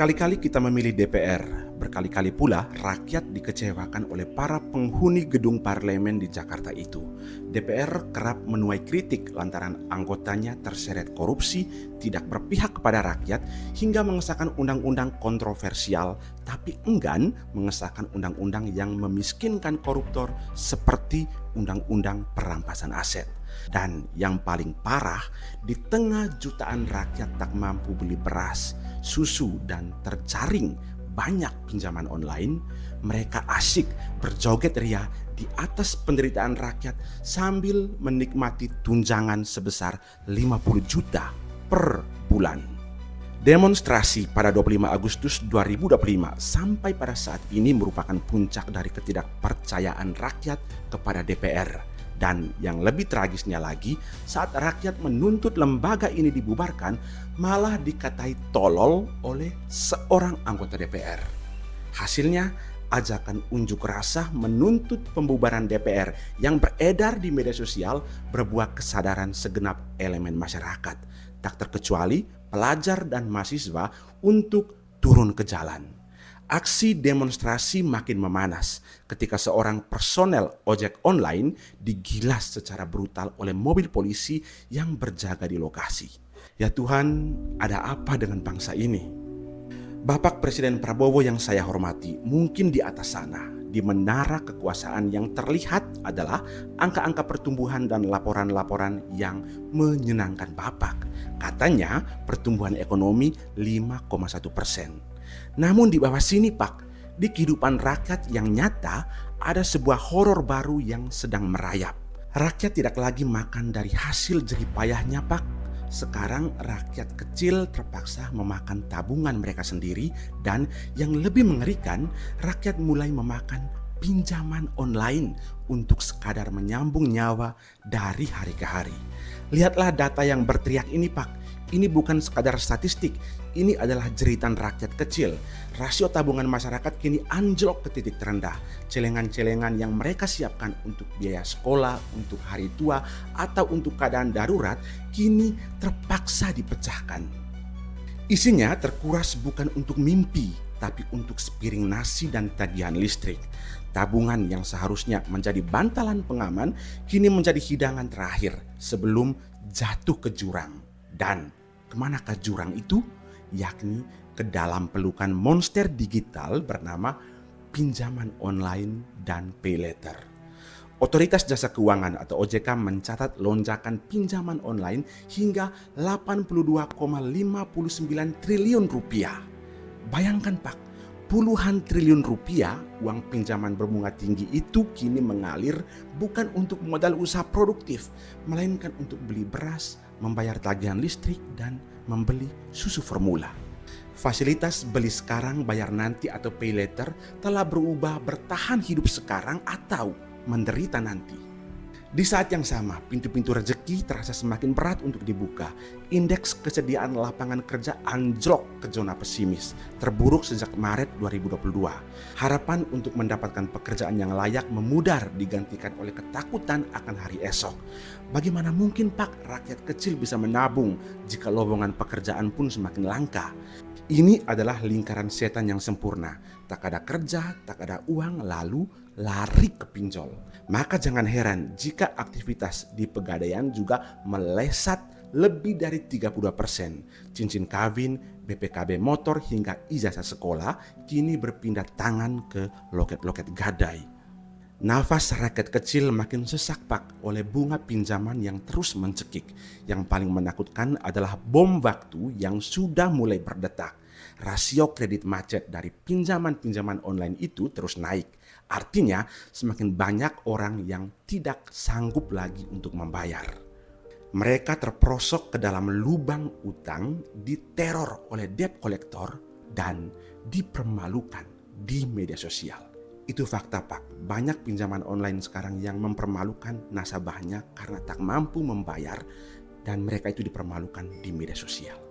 Berkali-kali kita memilih DPR, berkali-kali pula rakyat dikecewakan oleh para penghuni gedung parlemen di Jakarta itu. DPR kerap menuai kritik lantaran anggotanya terseret korupsi, tidak berpihak kepada rakyat, hingga mengesahkan undang-undang kontroversial, tapi enggan mengesahkan undang-undang yang memiskinkan koruptor seperti undang-undang perampasan aset. Dan yang paling parah, di tengah jutaan rakyat tak mampu beli beras, susu, dan terjaring banyak pinjaman online, mereka asyik berjoget ria di atas penderitaan rakyat sambil menikmati tunjangan sebesar 50 juta per bulan. Demonstrasi pada 25 Agustus 2025 sampai pada saat ini merupakan puncak dari ketidakpercayaan rakyat kepada DPR. Dan yang lebih tragisnya lagi, saat rakyat menuntut lembaga ini dibubarkan, malah dikatai tolol oleh seorang anggota DPR. Hasilnya, ajakan unjuk rasa menuntut pembubaran DPR yang beredar di media sosial berbuah kesadaran segenap elemen masyarakat, tak terkecuali pelajar dan mahasiswa untuk turun ke jalan. Aksi demonstrasi makin memanas ketika seorang personel ojek online digilas secara brutal oleh mobil polisi yang berjaga di lokasi. Ya Tuhan, ada apa dengan bangsa ini? Bapak Presiden Prabowo yang saya hormati, mungkin di atas sana, di menara kekuasaan yang terlihat adalah angka-angka pertumbuhan dan laporan-laporan yang menyenangkan Bapak. Katanya pertumbuhan ekonomi 5,1%. Namun di bawah sini Pak, di kehidupan rakyat yang nyata ada sebuah horor baru yang sedang merayap. Rakyat tidak lagi makan dari hasil jerih payahnya Pak. Sekarang rakyat kecil terpaksa memakan tabungan mereka sendiri, dan yang lebih mengerikan, rakyat mulai memakan pinjaman online untuk sekadar menyambung nyawa dari hari ke hari. Lihatlah data yang berteriak ini Pak. Ini bukan sekadar statistik, ini adalah jeritan rakyat kecil. Rasio tabungan masyarakat kini anjlok ke titik terendah. Celengan-celengan yang mereka siapkan untuk biaya sekolah, untuk hari tua, atau untuk keadaan darurat, kini terpaksa dipecahkan. Isinya terkuras bukan untuk mimpi, tapi untuk sepiring nasi dan tagihan listrik. Tabungan yang seharusnya menjadi bantalan pengaman, kini menjadi hidangan terakhir sebelum jatuh ke jurang. Dan kemanakah jurang itu? Yakni ke dalam pelukan monster digital bernama pinjaman online dan pay later. Otoritas Jasa Keuangan atau OJK mencatat lonjakan pinjaman online hingga 82,59 triliun rupiah. Bayangkan Pak, puluhan triliun rupiah uang pinjaman berbunga tinggi itu kini mengalir bukan untuk modal usaha produktif, melainkan untuk beli beras, membayar tagihan listrik, dan membeli susu formula. Fasilitas beli sekarang bayar nanti atau pay later telah berubah bertahan hidup sekarang atau menderita nanti. Di saat yang sama, pintu-pintu rezeki terasa semakin berat untuk dibuka. Indeks kesediaan lapangan kerja anjlok ke zona pesimis, terburuk sejak Maret 2022. Harapan untuk mendapatkan pekerjaan yang layak memudar digantikan oleh ketakutan akan hari esok. Bagaimana mungkin Pak rakyat kecil bisa menabung jika lowongan pekerjaan pun semakin langka? Ini adalah lingkaran setan yang sempurna. Tak ada kerja, tak ada uang, lalu lari ke pinjol. Maka jangan heran jika aktivitas di Pegadaian juga melesat lebih dari 32%. Cincin kawin, BPKB motor, hingga ijazah sekolah kini berpindah tangan ke loket-loket gadai. Nafas rakyat kecil makin sesak Pak oleh bunga pinjaman yang terus mencekik. Yang paling menakutkan adalah bom waktu yang sudah mulai berdetak. Rasio kredit macet dari pinjaman-pinjaman online itu terus naik. Artinya semakin banyak orang yang tidak sanggup lagi untuk membayar. Mereka terperosok ke dalam lubang utang, diteror oleh debt collector, dan dipermalukan di media sosial. Itu fakta Pak, banyak pinjaman online sekarang yang mempermalukan nasabahnya karena tak mampu membayar, dan mereka itu dipermalukan di media sosial.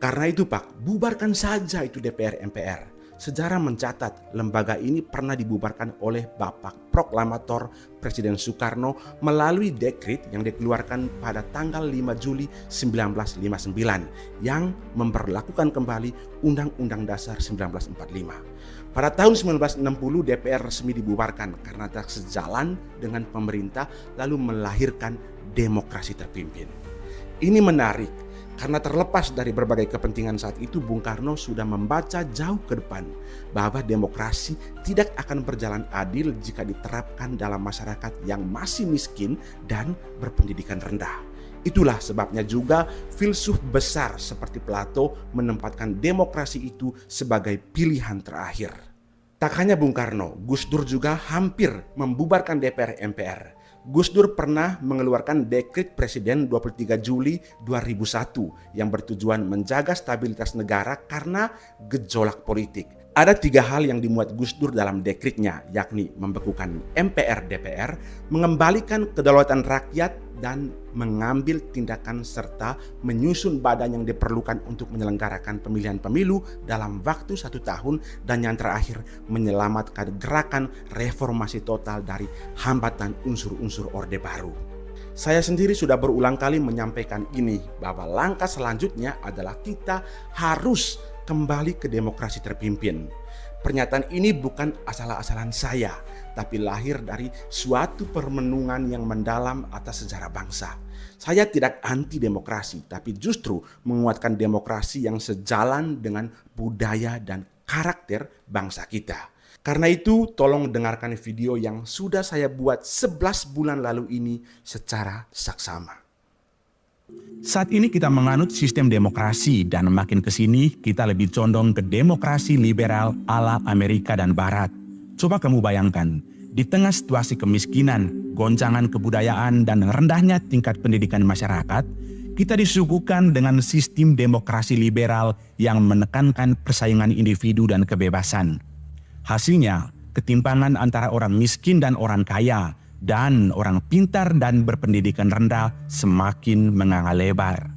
Karena itu Pak, bubarkan saja itu DPR MPR. Sejarah mencatat lembaga ini pernah dibubarkan oleh Bapak Proklamator Presiden Soekarno melalui dekret yang dikeluarkan pada tanggal 5 Juli 1959 yang memberlakukan kembali Undang-Undang Dasar 1945. Pada tahun 1960 DPR resmi dibubarkan karena tak sejalan dengan pemerintah lalu melahirkan demokrasi terpimpin. Ini menarik karena terlepas dari berbagai kepentingan saat itu, Bung Karno sudah membaca jauh ke depan bahwa demokrasi tidak akan berjalan adil jika diterapkan dalam masyarakat yang masih miskin dan berpendidikan rendah. Itulah sebabnya juga filsuf besar seperti Plato menempatkan demokrasi itu sebagai pilihan terakhir. Tak hanya Bung Karno, Gus Dur juga hampir membubarkan DPR MPR. Gus Dur pernah mengeluarkan dekret Presiden 23 Juli 2001 yang bertujuan menjaga stabilitas negara karena gejolak politik. Ada 3 hal yang dimuat Gus Dur dalam dekretnya, yakni membekukan MPR-DPR, mengembalikan kedaulatan rakyat, dan mengambil tindakan serta menyusun badan yang diperlukan untuk menyelenggarakan pemilihan pemilu dalam waktu 1 tahun, dan yang terakhir menyelamatkan gerakan reformasi total dari hambatan unsur-unsur Orde Baru. Saya sendiri sudah berulang kali menyampaikan ini, bahwa langkah selanjutnya adalah kita harus kembali ke demokrasi terpimpin. Pernyataan ini bukan asal-asalan saya, tapi lahir dari suatu permenungan yang mendalam atas sejarah bangsa. Saya tidak anti demokrasi, tapi justru menguatkan demokrasi yang sejalan dengan budaya dan karakter bangsa kita. Karena itu, tolong dengarkan video yang sudah saya buat 11 bulan lalu ini secara saksama. Saat ini kita menganut sistem demokrasi dan makin ke sini kita lebih condong ke demokrasi liberal ala Amerika dan Barat. Coba kamu bayangkan, di tengah situasi kemiskinan, goncangan kebudayaan dan rendahnya tingkat pendidikan masyarakat, kita disuguhkan dengan sistem demokrasi liberal yang menekankan persaingan individu dan kebebasan. Hasilnya, ketimpangan antara orang miskin dan orang kaya, dan orang pintar dan berpendidikan rendah semakin menganga lebar.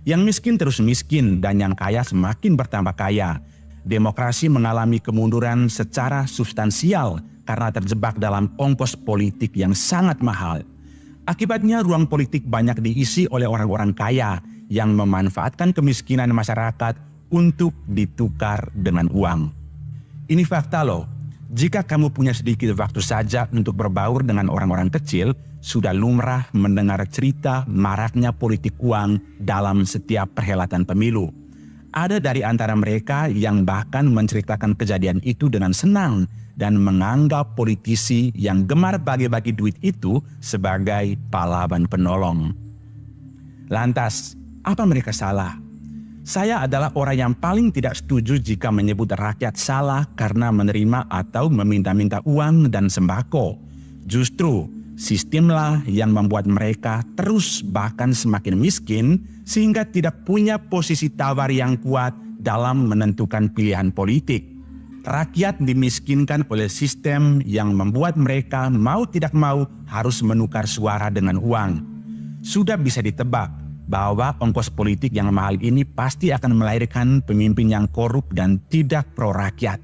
Yang miskin terus miskin dan yang kaya semakin bertambah kaya. Demokrasi mengalami kemunduran secara substansial karena terjebak dalam ongkos politik yang sangat mahal. Akibatnya ruang politik banyak diisi oleh orang-orang kaya yang memanfaatkan kemiskinan masyarakat untuk ditukar dengan uang. Ini fakta loh. Jika kamu punya sedikit waktu saja untuk berbaur dengan orang-orang kecil, sudah lumrah mendengar cerita maraknya politik uang dalam setiap perhelatan pemilu. Ada dari antara mereka yang bahkan menceritakan kejadian itu dengan senang dan menganggap politisi yang gemar bagi-bagi duit itu sebagai pahlawan penolong. Lantas, apa mereka salah? Saya adalah orang yang paling tidak setuju jika menyebut rakyat salah karena menerima atau meminta-minta uang dan sembako. Justru, sistemlah yang membuat mereka terus bahkan semakin miskin sehingga tidak punya posisi tawar yang kuat dalam menentukan pilihan politik. Rakyat dimiskinkan oleh sistem yang membuat mereka mau tidak mau harus menukar suara dengan uang. Sudah bisa ditebak bahwa ongkos politik yang mahal ini pasti akan melahirkan pemimpin yang korup dan tidak pro rakyat.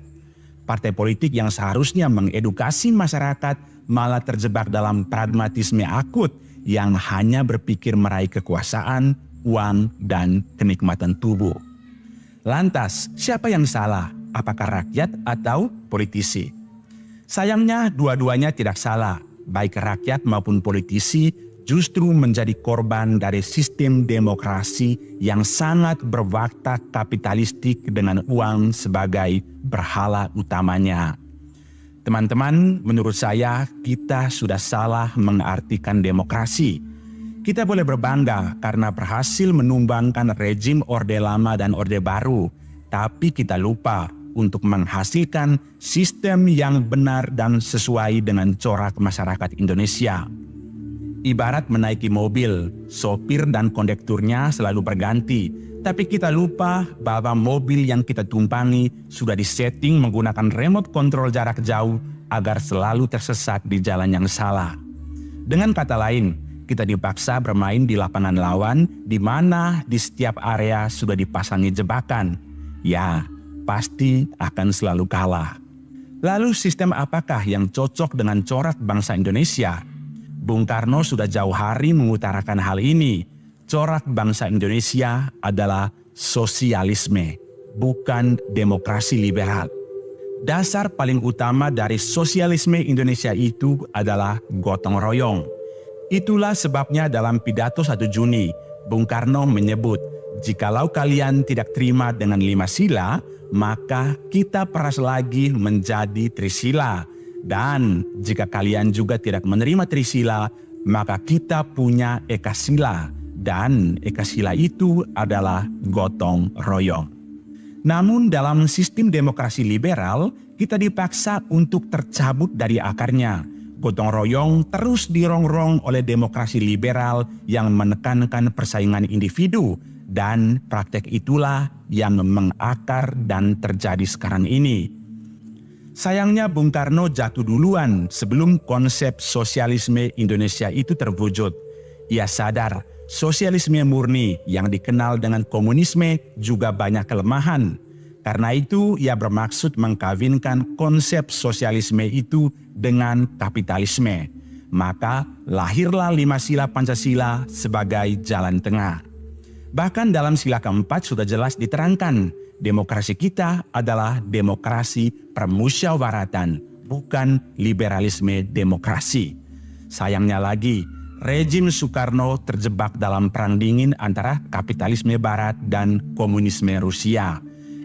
Partai politik yang seharusnya mengedukasi masyarakat malah terjebak dalam pragmatisme akut yang hanya berpikir meraih kekuasaan, uang, dan kenikmatan tubuh. Lantas, siapa yang salah? Apakah rakyat atau politisi? Sayangnya dua-duanya tidak salah, baik rakyat maupun politisi justru menjadi korban dari sistem demokrasi yang sangat berwatak kapitalistik dengan uang sebagai berhala utamanya. Teman-teman, menurut saya kita sudah salah mengartikan demokrasi. Kita boleh berbangga karena berhasil menumbangkan rejim Orde Lama dan Orde Baru, tapi kita lupa untuk menghasilkan sistem yang benar dan sesuai dengan corak masyarakat Indonesia. Ibarat menaiki mobil, sopir dan kondekturnya selalu berganti, tapi kita lupa bahwa mobil yang kita tumpangi sudah disetting menggunakan remote control jarak jauh agar selalu tersesat di jalan yang salah. Dengan kata lain, kita dipaksa bermain di lapangan lawan di mana di setiap area sudah dipasangi jebakan. Ya, pasti akan selalu kalah. Lalu sistem apakah yang cocok dengan corak bangsa Indonesia? Bung Karno sudah jauh hari mengutarakan hal ini. Corak bangsa Indonesia adalah sosialisme, bukan demokrasi liberal. Dasar paling utama dari sosialisme Indonesia itu adalah gotong royong. Itulah sebabnya dalam pidato 1 Juni, Bung Karno menyebut, jikalau kalian tidak terima dengan 5 sila, maka kita peras lagi menjadi trisila. Dan jika kalian juga tidak menerima trisila, maka kita punya ekasila. Dan ekasila itu adalah gotong royong. Namun dalam sistem demokrasi liberal, kita dipaksa untuk tercabut dari akarnya. Gotong royong terus dirongrong oleh demokrasi liberal yang menekankan persaingan individu, dan praktek itulah yang mengakar dan terjadi sekarang ini. Sayangnya Bung Karno jatuh duluan sebelum konsep sosialisme Indonesia itu terwujud. Ia sadar sosialisme murni yang dikenal dengan komunisme juga banyak kelemahan. Karena itu ia bermaksud mengkawinkan konsep sosialisme itu dengan kapitalisme. Maka lahirlah 5 sila Pancasila sebagai jalan tengah. Bahkan dalam sila keempat sudah jelas diterangkan, demokrasi kita adalah demokrasi permusyawaratan, bukan liberalisme demokrasi. Sayangnya lagi, rejim Soekarno terjebak dalam perang dingin antara kapitalisme barat dan komunisme Rusia.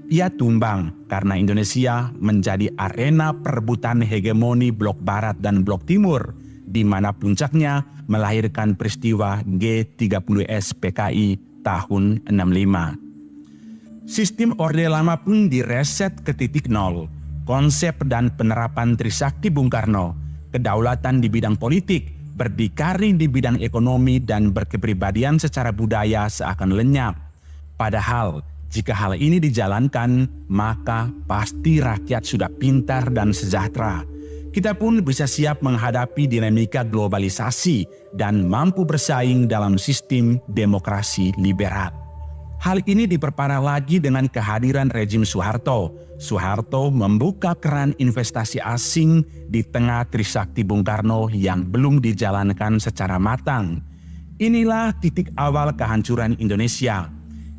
Ia tumbang karena Indonesia menjadi arena perebutan hegemoni blok barat dan blok timur, di mana puncaknya melahirkan peristiwa G30S PKI tahun 65. Sistem Orde Lama pun direset ke titik nol. Konsep dan penerapan Trisakti Bung Karno, kedaulatan di bidang politik, berdikari di bidang ekonomi dan berkepribadian secara budaya seakan lenyap. Padahal jika hal ini dijalankan, maka pasti rakyat sudah pintar dan sejahtera. Kita pun bisa siap menghadapi dinamika globalisasi dan mampu bersaing dalam sistem demokrasi liberal. Hal ini diperparah lagi dengan kehadiran rejim Soeharto. Soeharto membuka keran investasi asing di tengah Trisakti Bung Karno yang belum dijalankan secara matang. Inilah titik awal kehancuran Indonesia.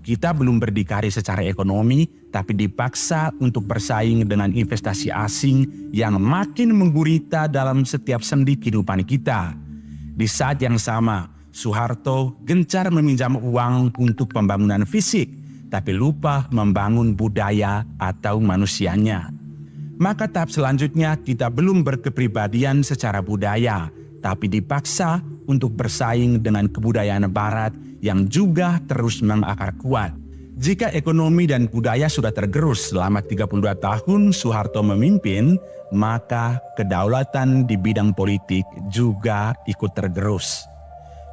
Kita belum berdikari secara ekonomi, tapi dipaksa untuk bersaing dengan investasi asing yang makin menggurita dalam setiap sendi kehidupan kita. Di saat yang sama, Soeharto gencar meminjam uang untuk pembangunan fisik, tapi lupa membangun budaya atau manusianya. Maka tahap selanjutnya kita belum berkepribadian secara budaya, tapi dipaksa untuk bersaing dengan kebudayaan barat yang juga terus mengakar kuat. Jika ekonomi dan budaya sudah tergerus selama 32 tahun Soeharto memimpin, maka kedaulatan di bidang politik juga ikut tergerus.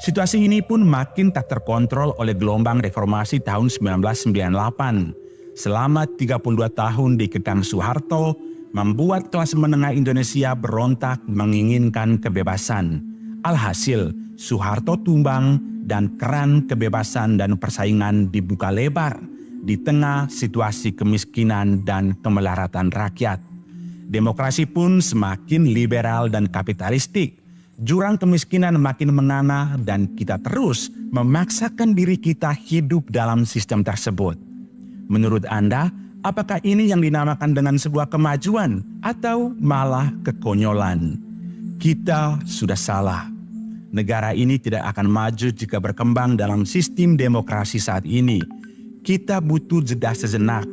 Situasi ini pun makin tak terkontrol oleh gelombang reformasi tahun 1998. Selama 32 tahun dikekang Soeharto, membuat kelas menengah Indonesia berontak menginginkan kebebasan. Alhasil, Soeharto tumbang dan keran kebebasan dan persaingan dibuka lebar di tengah situasi kemiskinan dan kemelaratan rakyat. Demokrasi pun semakin liberal dan kapitalistik. Jurang kemiskinan makin menganga dan kita terus memaksakan diri kita hidup dalam sistem tersebut. Menurut Anda, apakah ini yang dinamakan dengan sebuah kemajuan atau malah kekonyolan? Kita sudah salah. Negara ini tidak akan maju jika berkembang dalam sistem demokrasi saat ini. Kita butuh jeda sejenak,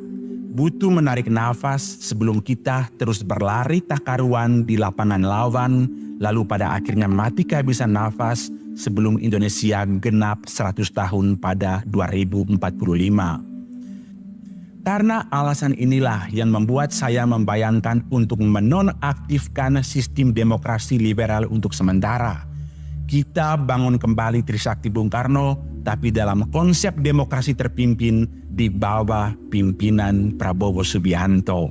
butuh menarik nafas sebelum kita terus berlari tak karuan di lapangan lawan, lalu pada akhirnya mati kehabisan nafas sebelum Indonesia genap 100 tahun pada 2045. Karena alasan inilah yang membuat saya membayangkan untuk menonaktifkan sistem demokrasi liberal untuk sementara. Kita bangun kembali Trisakti Bung Karno, tapi dalam konsep demokrasi terpimpin di bawah pimpinan Prabowo Subianto.